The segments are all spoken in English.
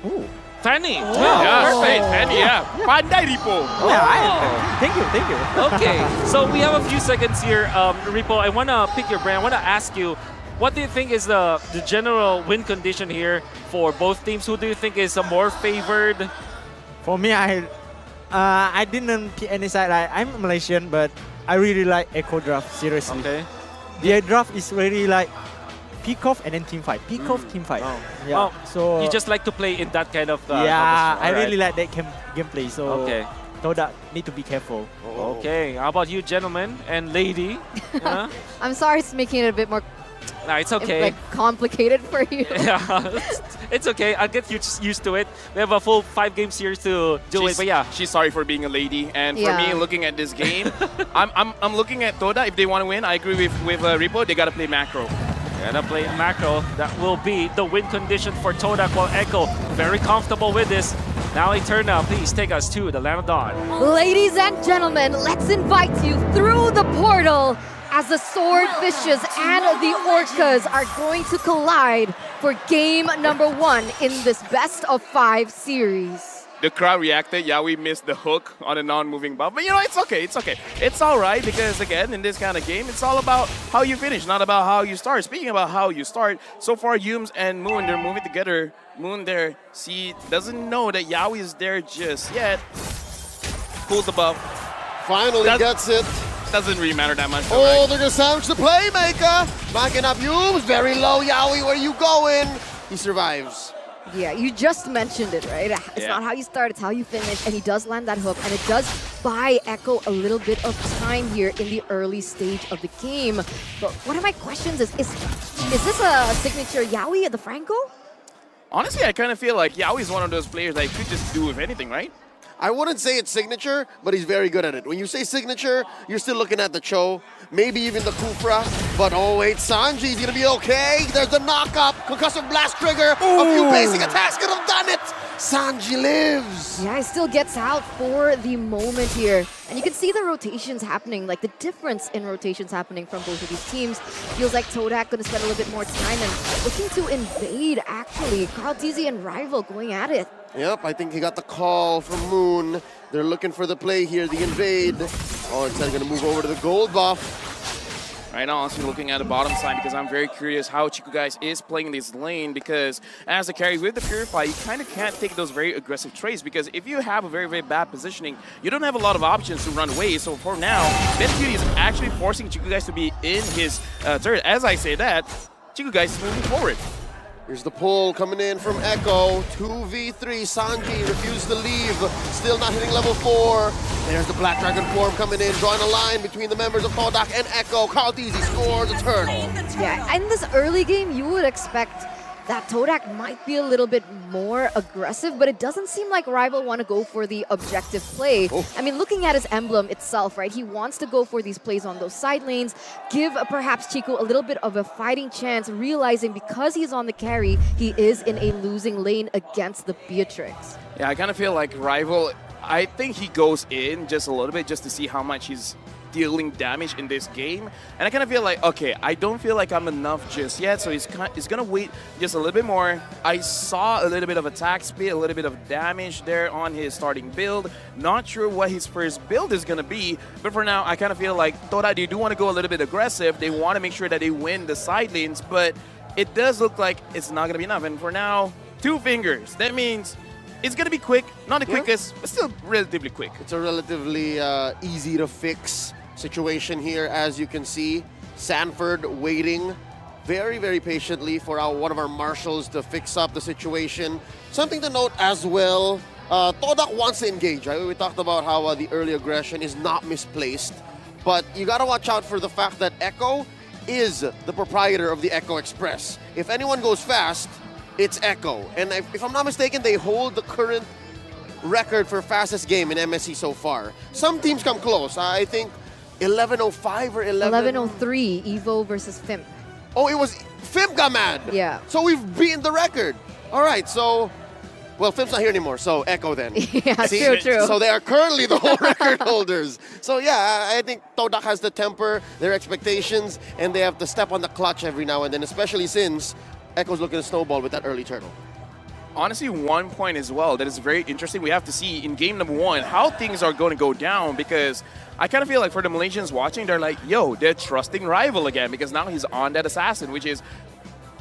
Ooh. Fanny. Yeah, Perfect. Fanny, yeah. Pandai Ripo. Thank you. Okay, so we have a few seconds here. Ripo, I want to pick your brain. I want to ask you, what do you think is the general win condition here for both teams? Who do you think is more favored? For me, I didn't pick any side. I'm Malaysian, but I really like Echo Draft, seriously. Okay. The draft is really like pick off and then team fight. Pick off, team fight. Oh. Yeah. So You just like to play in that kind of yeah, I competition. really like that gameplay. So Okay. Todak need to be careful. Okay, how about you, gentlemen and lady? Yeah? I'm sorry it's making it a bit more Nah, it's okay. like complicated for you. Yeah, it's okay. I'll get used to it. We have a full 5 game series to do it, but yeah. She's sorry for being a lady, and for me, looking at this game, I'm looking at Toda. If they want to win, I agree with Ripo. They gotta play macro. Gotta play macro. That will be the win condition for Todak, while Echo very comfortable with this. Now Eterna, please take us to the Land of Dawn. Ladies and gentlemen, let's invite you through the portal as the swordfishes and the orcas are going to collide for game number 1 in this best of 5 series. The crowd reacted. Yeah, we missed the hook on a non-moving buff. But you know, it's okay. It's okay. It's all right because, again, in this kind of game, it's all about how you finish, not about how you start. Speaking about how you start, so far, Yums and Moon, they're moving together. Moon there, doesn't know that Yaoi is there just yet. Pulls the buff. Finally gets it. Doesn't really matter that much. Oh, right? they're going to sandwich the playmaker. Backing up Yums. Very low, Yaoi. Where you going? He survives. Yeah, you just mentioned it, right? It's not how you start, it's how you finish. And he does land that hook, and it does buy Echo a little bit of time here in the early stage of the game. But one of my questions is this a signature Yaoi at the Franco? Honestly, I kind of feel like Yaoi is one of those players that you could just do with anything, right? I wouldn't say it's signature, but he's very good at it. When you say signature, you're still looking at the Cho, maybe even the Kufra. But oh wait, Sanji's gonna be okay. There's the knock-up, concussive blast trigger. A few basic attacks could have done it. Sanji lives. Yeah, he still gets out for the moment here. And you can see the rotations happening, like the difference in rotations happening from both of these teams. Feels like Todak gonna spend a little bit more time and looking to invade, actually. Carl TZ and Rival going at it. Yep, I think he got the call from Moon. They're looking for the play here, the invade. Oh, instead gonna move over to the gold buff. Right now, honestly, looking at the bottom side because I'm very curious how Chico Guys is playing this lane because as a carry with the Purify, you kind of can't take those very aggressive trades because if you have a very, very bad positioning, you don't have a lot of options to run away. So for now, BenQt is actually forcing Chico Guys to be in his turret. As I say that, Chico Guys is moving forward. Here's the pull coming in from Echo. 2v3. Sanji refuses to leave. Still not hitting level 4. There's the Black Dragon form coming in, drawing a line between the members of Todak and Echo. Carl Teasy scores a turtle. Yeah, in this early game, you would expect that Todak might be a little bit more aggressive, but it doesn't seem like Rival want to go for the objective play. I mean, looking at his emblem itself, right, he wants to go for these plays on those side lanes, give perhaps Chico a little bit of a fighting chance, realizing because he's on the carry, he is in a losing lane against the Beatrix. Yeah, I kind of feel like Rival, I think he goes in just a little bit just to see how much he's dealing damage in this game, and I kind of feel like, okay, I don't feel like I'm enough just yet, so he's gonna wait just a little bit more. I saw a little bit of attack speed, a little bit of damage there on his starting build. Not sure what his first build is gonna be, but for now, I kind of feel like Toda, they do want to go a little bit aggressive. They want to make sure that they win the side lanes, but it does look like it's not gonna be enough. And for now, 2 fingers. That means it's gonna be quick, not the quickest, but still relatively quick. It's a relatively easy to fix situation here, as you can see. Sanford waiting very, very patiently for one of our marshals to fix up the situation. Something to note as well, Todak wants to engage, right? We talked about how the early aggression is not misplaced, but you gotta watch out for the fact that Echo is the proprietor of the Echo Express. If anyone goes fast, it's Echo. And if I'm not mistaken, they hold the current record for fastest game in MSC so far. Some teams come close. I think 11:05 or 11:03, Evo versus Fimp. Oh, it was Fimp got mad. Yeah. So we've beaten the record. All right, so, well, Fimp's not here anymore, so Echo then. Yeah, true. So they are currently the whole record holders. So yeah, I think Todak has the temper, their expectations, and they have to step on the clutch every now and then, especially since Echo's looking to snowball with that early turtle. honestly, one point as well that is very interesting. We have to see in game number 1 how things are going to go down, because I kind of feel like for the Malaysians watching, they're like, yo, they're trusting Rival again because now he's on that assassin, which is,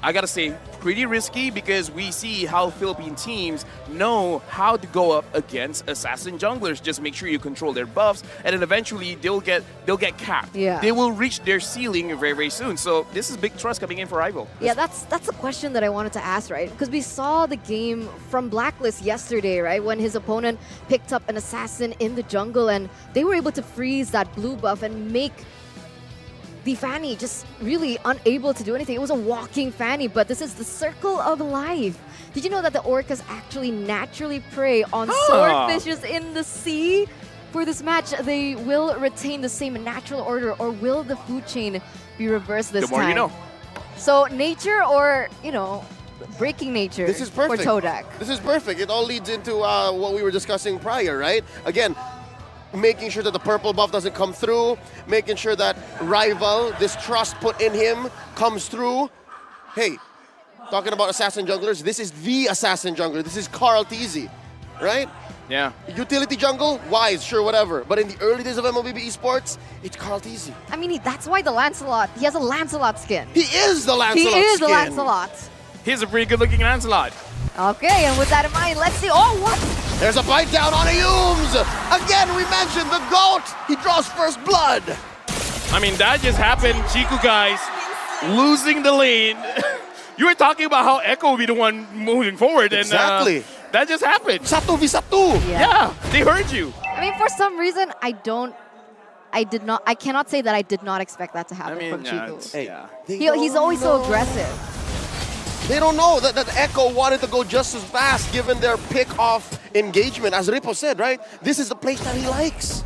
I gotta say, pretty risky, because we see how Philippine teams know how to go up against assassin junglers. Just make sure you control their buffs, and then eventually they'll get capped. Yeah. They will reach their ceiling very, very soon. So this is big trust coming in for Rival. Yeah, that's a question that I wanted to ask, right? Because we saw the game from Blacklist yesterday, right? When his opponent picked up an assassin in the jungle and they were able to freeze that blue buff and make the Fanny just really unable to do anything. It was a walking Fanny, but this is the circle of life. Did you know that the orcas actually naturally prey on swordfishes in the sea? For this match, they will retain the same natural order, or will the food chain be reversed this time? The more you know. So nature, or, you know, breaking nature This is perfect. for Todak. This is perfect. It all leads into what we were discussing prior, right? Again, making sure that the purple buff doesn't come through, making sure that Rival, this trust put in him, comes through. Hey, talking about assassin junglers, this is the assassin jungler. This is Carl Teasy, right? Yeah. Utility jungle, wise, sure, whatever. But in the early days of MLBB Esports, it's Carl Teasy. I mean, that's why the Lancelot, he has a Lancelot skin. He is the Lancelot He is skin. the Lancelot. He's a pretty good-looking Lancelot. Okay, and with that in mind, let's see. Oh, what? There's a bite down on Ayooms. Again, we mentioned the GOAT. He draws first blood. I mean, that just happened, Chiku guys, losing the lane. You were talking about how Echo will be the one moving forward, Exactly. and that just happened. Satu v satu. Yeah, they heard you. I mean, for some reason, I cannot say that I did not expect that to happen from Chico. Hey, He's always so aggressive. They don't know that Echo wanted to go just as fast given their pick-off engagement. As Ripo said, right? This is the place that he likes.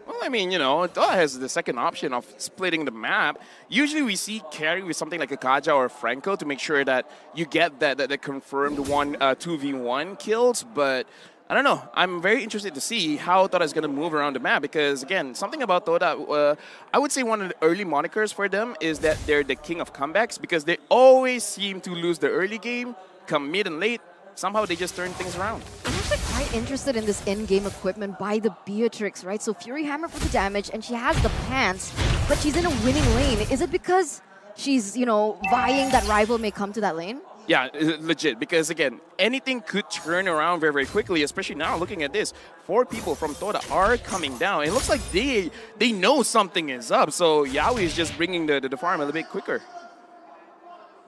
Well, I mean, you know, Todak has the second option of splitting the map. Usually we see carry with something like a Kaja or a Franco to make sure that you get that confirmed 2v1 kills, but I don't know. I'm very interested to see how Todak is going to move around the map, because, again, something about Todak, I would say one of the early monikers for them is that they're the king of comebacks, because they always seem to lose the early game, come mid and late. Somehow they just turn things around. I'm actually quite interested in this in-game equipment by the Beatrix, right? So Fury Hammer for the damage, and she has the pants, but she's in a winning lane. Is it because she's, you know, vying that Rival may come to that lane? Yeah, legit, because again, anything could turn around very, very quickly, especially now looking at this. 4 people from Todak are coming down. It looks like they know something is up, so Yaoi is just bringing the farm a little bit quicker.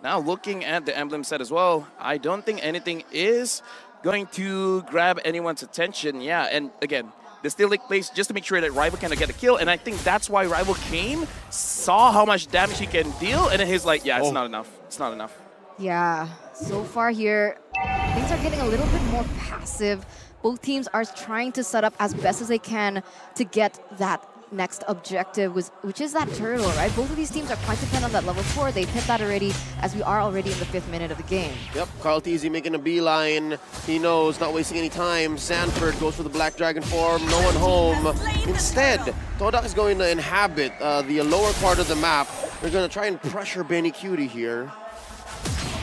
Now looking at the emblem set as well, I don't think anything is going to grab anyone's attention. Yeah, and again, the steal take place just to make sure that Rival cannot get a kill, and I think that's why Rival came, saw how much damage he can deal, and then he's like, yeah, it's not enough. It's not enough. Yeah, so far here, things are getting a little bit more passive. Both teams are trying to set up as best as they can to get that next objective, which is that turtle, right? Both of these teams are quite dependent on that level 4. They've hit that already, as we are already in the 5th minute of the game. Yep, Carl Teasy making a beeline. He knows, not wasting any time. Sanford goes for the Black Dragon form, no one home. Instead, Todak is going to inhabit the lower part of the map. They're going to try and pressure Benny Cutie here.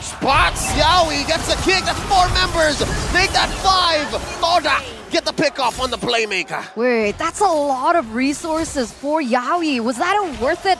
Spots Yaoi, gets a kick, that's 4 members, make that 5. Todak, get the pick off on the playmaker. Wait, that's a lot of resources for Yaoi. Was that worth it?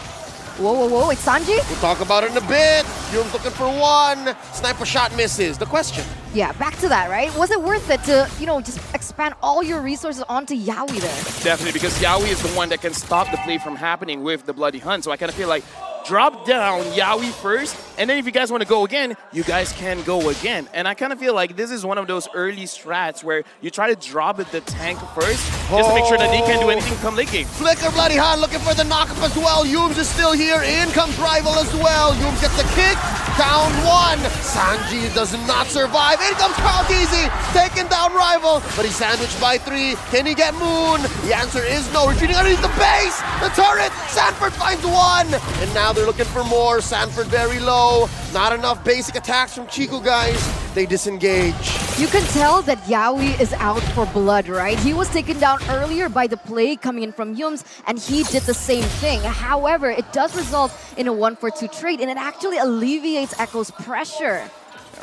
Whoa, whoa, whoa, it's Sanji? We'll talk about it in a bit. Hume's looking for 1, sniper shot misses. The question. Yeah, back to that, right? Was it worth it to, you know, just expand all your resources onto Yaoi there? Definitely, because Yaoi is the one that can stop the play from happening with the Bloody Hunt, so I kind of feel like drop down Yaoi first, and then if you guys want to go again, you guys can go again. And I kind of feel like this is one of those early strats where you try to drop the tank first, just to make sure that they can't do anything come late game. Flicker Bloody Hand looking for the knockup as well. Humes is still here. In comes Rival as well. Humes gets a kick. Down 1. Sanji does not survive. In comes Carl Teasy. Taking down Rival, but he's sandwiched by 3. Can he get Moon? The answer is no. Retreating underneath the base. The turret. Sanford finds 1. And now they're looking for more. Sanford very low. Not enough basic attacks from Chico, guys. They disengage. You can tell that Yaoi is out for blood, right? He was taken down earlier by the play coming in from Humes, and he did the same thing. However, it does result in a 1-for-2 trade, and it actually alleviates Echo's pressure.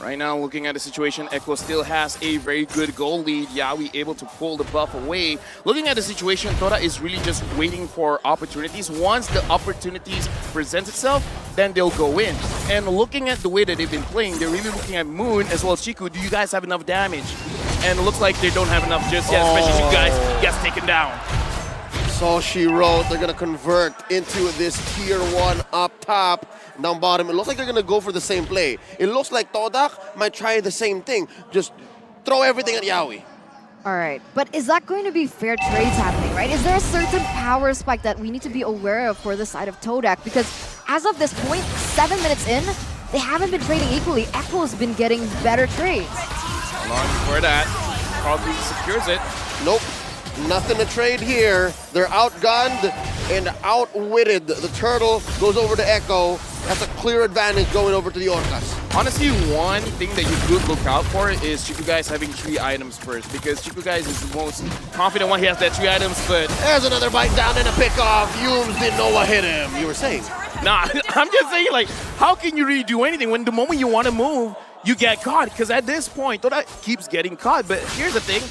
Right now, looking at the situation, Echo still has a very good goal lead. Yawi able to pull the buff away. Looking at the situation, Todak is really just waiting for opportunities. Once the opportunities present itself, then they'll go in. And looking at the way that they've been playing, they're really looking at Moon as well as Chiku. Do you guys have enough damage? And it looks like they don't have enough just yet, especially you guys gets taken down. So she wrote, they're going to convert into this tier 1 up top. Down bottom, it looks like they're going to go for the same play. It looks like Todak might try the same thing. Just throw everything at Yawi. All right, but is that going to be fair trades happening, right? Is there a certain power spike that we need to be aware of for the side of Todak? Because as of this point, 7 minutes in, they haven't been trading equally. Echo's been getting better trades. Long before that, probably secures it. Nope, nothing to trade here. They're outgunned and outwitted. The turtle goes over to Echo. That's a clear advantage going over to the Orcas. Honestly, one thing that you could look out for is Chiku Guys having 3 items first, because Chiku Guys is the most confident one. He has that 3 items, but There's another bite down and a pickoff. Yumes didn't know what hit him. You were saying? nah, I'm just saying, like, how can you really do anything when the moment you want to move, you get caught? Because at this point, Todak keeps getting caught. But here's the thing.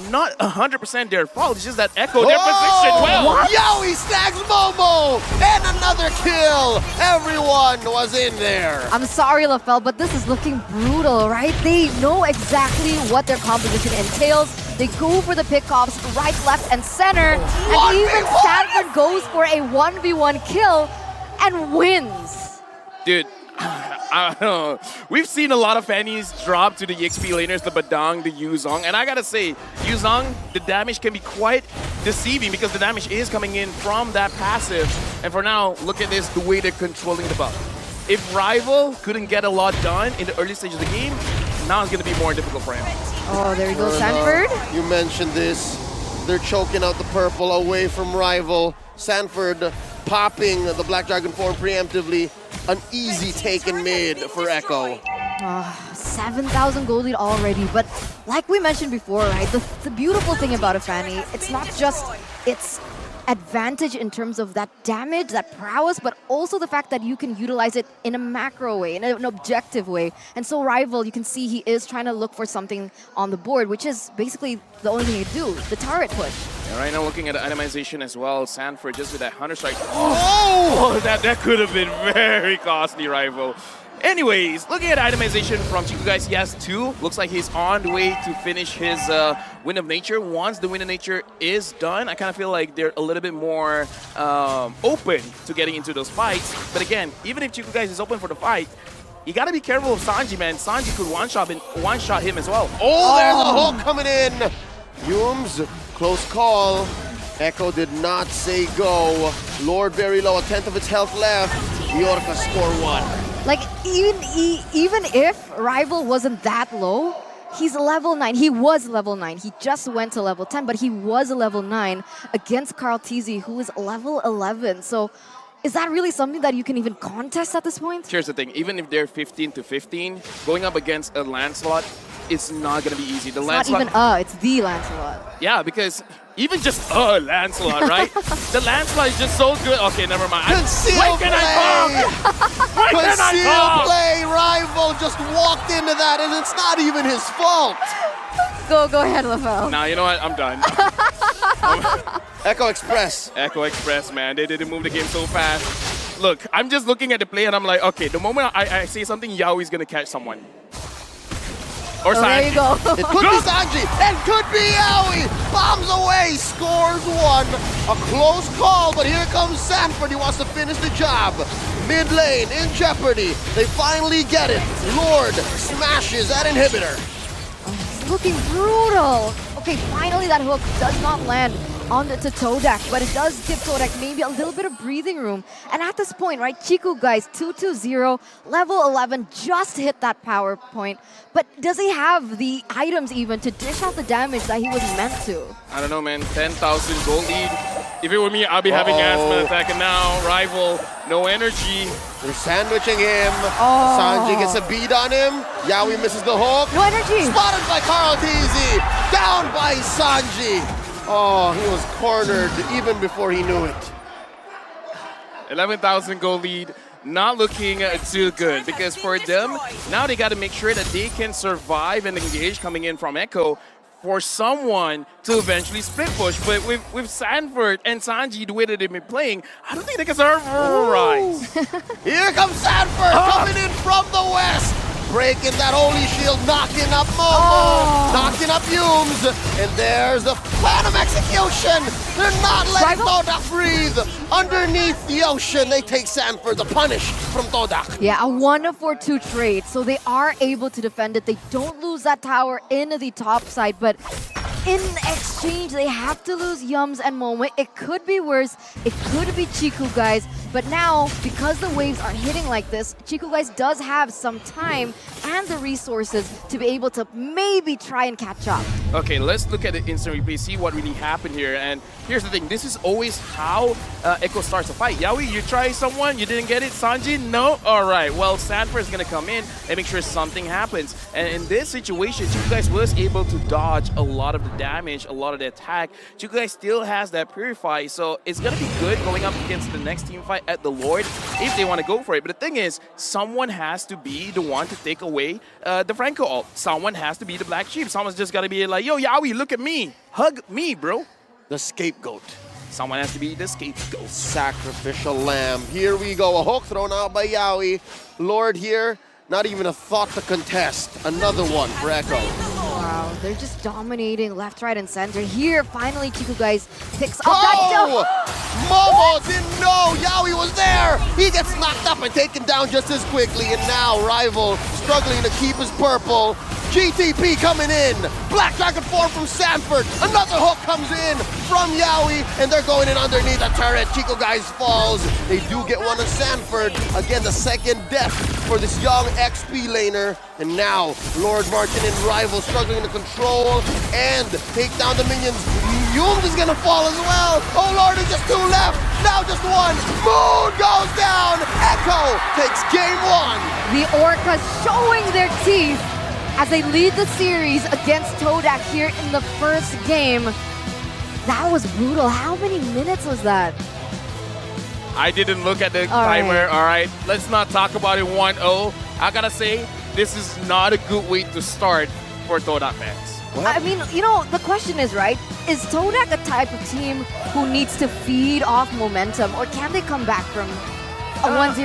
Not 100% their fault. It's just that Echo their position well. Yawi snags Momo! And another kill! Everyone was in there. I'm sorry, LaFell, but this is looking brutal, right? They know exactly what their composition entails. They go for the pickoffs right, left, and center. And even Sanford goes for a 1v1 kill and wins. Dude, I don't know. We've seen a lot of Fannies drop to the EXP laners, the Badang, the Yuzong, and I gotta say, Yuzong, the damage can be quite deceiving because the damage is coming in from that passive. And for now, look at this, the way they're controlling the buff. If Rival couldn't get a lot done in the early stage of the game, now it's gonna be more difficult for him. Oh, there you go, Sanford. You mentioned this. They're choking out the purple away from Rival. Sanford popping the Black Dragon form preemptively. An easy take in mid for Echo. 7,000 gold lead already, but like we mentioned before, right, the beautiful thing about a Fanny, it's not just its advantage in terms of that damage, that prowess, but also the fact that you can utilize it in a macro way, in an objective way. And so Rival, you can see he is trying to look for something on the board, which is basically the only thing he can do, the turret push. And right now, looking at the itemization as well, Sanford just with that Hunter Strike. Oh, that could have been very costly, Rival. Anyways, looking at itemization from Chiku Guys, he has 2. Looks like he's on the way to finish his Wind of Nature. Once the Wind of Nature is done, I kind of feel like they're a little bit more open to getting into those fights. But again, even if Chiku Guys is open for the fight, you gotta be careful of Sanji, man. Sanji could one-shot him as well. Oh, there's a hook coming in. Yumes, close call. Echo did not say go. Lord very low, 1/10 of its health left. The Orcas score 1. Like, even if Rival wasn't that low, he's level 9. He was level 9. He just went to level 10, but he was level 9 against Carl Tizzy, who is level 11. So is that really something that you can even contest at this point? Here's the thing, even if they're 15 to 15, going up against a Lancelot, it's not going to be easy. Not even it's the Lancelot. Yeah, because even just Lancelot, right? The Lancelot is just so good. Okay, never mind. Conceal play! Conceal play! Rival just walked into that, and it's not even his fault. Go ahead, LaFell. Nah, you know what? I'm done. Echo Express. Echo Express, man. They didn't move the game so fast. Look, I'm just looking at the play, and I'm like, okay, the moment I say something, Yaoi's going to catch someone. Or there you go. It could be Sanji. It could be Yaoi. Bombs away. Scores 1. A close call, but here comes Sanford. He wants to finish the job. Mid lane in jeopardy. They finally get it. Lord smashes that inhibitor. It's looking brutal. Okay, finally that hook does not land onto Todak, but it does give Todak maybe a little bit of breathing room. And at this point, right, Chiku Guys 2-2-0, level 11, just hit that power point. But does he have the items even to dish out the damage that he was meant to? I don't know, man. 10,000 gold lead. If it were me, I'd be having Aspen attack, and now Rival, no energy. They're sandwiching him. Sanji gets a beat on him. Yaoi misses the hook. No energy. Spotted by Carl Tizzy. Down by Sanji. Oh, he was cornered even before he knew it. 11,000 gold lead. not looking too good, because for them, now they got to make sure that they can survive and engage coming in from Echo for someone to eventually split push. But with Sanford and Sanji, the way that they've been playing, I don't think they can survive. Here comes Sanford coming in from the west. Breaking that holy shield, knocking up Momo, knocking up Humes, and there's the plan of execution. They're not letting Todak breathe. Underneath the ocean, they take Sanford, the punish from Todak. Yeah, a 1-4-2 trade, so they are able to defend it. They don't lose that tower in the top side, but in exchange, they have to lose Yums and Momo. It could be worse. It could be Chiku guys. But now, because the waves are hitting like this, Chiku guys does have some time and the resources to be able to maybe try and catch up. Okay, let's look at the instant replay, see what really happened here. And here's the thing, this is always how Echo starts a fight. Yaoi, you try someone, you didn't get it. Sanji, no? All right, well, Sanford is going to come in and make sure something happens. And in this situation, Chiku guys was able to dodge a lot of the damage, a lot of the attack. Chiku guys still has that Purify, so it's going to be good going up against the next team fight at the Lord if they want to go for it. But the thing is, someone has to be the one to take away the Franco ult. Someone has to be the black sheep. Someone's just got to be like, yo, Yaoi, look at me. Hug me, bro. The scapegoat. Someone has to be the scapegoat. Sacrificial lamb. Here we go. A hook thrown out by Yaoi. Lord here, not even a thought to contest. Another one for Echo. Wow, they're just dominating left, right, and center. Here, finally, Chiku guys picks up that Momo didn't know Yaoi was there. He gets knocked up and taken down just as quickly. And now Rival struggling to keep his purple. GTP coming in. Black Dragon form from Sanford. Another hook comes in from Yaoi, and they're going in underneath the turret. Chico guys falls. They do get one on Sanford. Again, the second death for this young XP laner. And now Lord Martin and Rival struggling to control and take down the minions. Yumes is gonna fall as well. Oh Lord, there's just two left. Now just one. Moon goes down. Echo takes game one. The Orcas showing their teeth as they lead the series against Todak here in the first game. That was brutal. How many minutes was that? I didn't look at the timer. All right, let's not talk about it 1-0. I gotta say, this is not a good way to start for Todak fans. I mean, you know, the question is, right, is Todak a type of team who needs to feed off momentum, or can they come back from a 1-0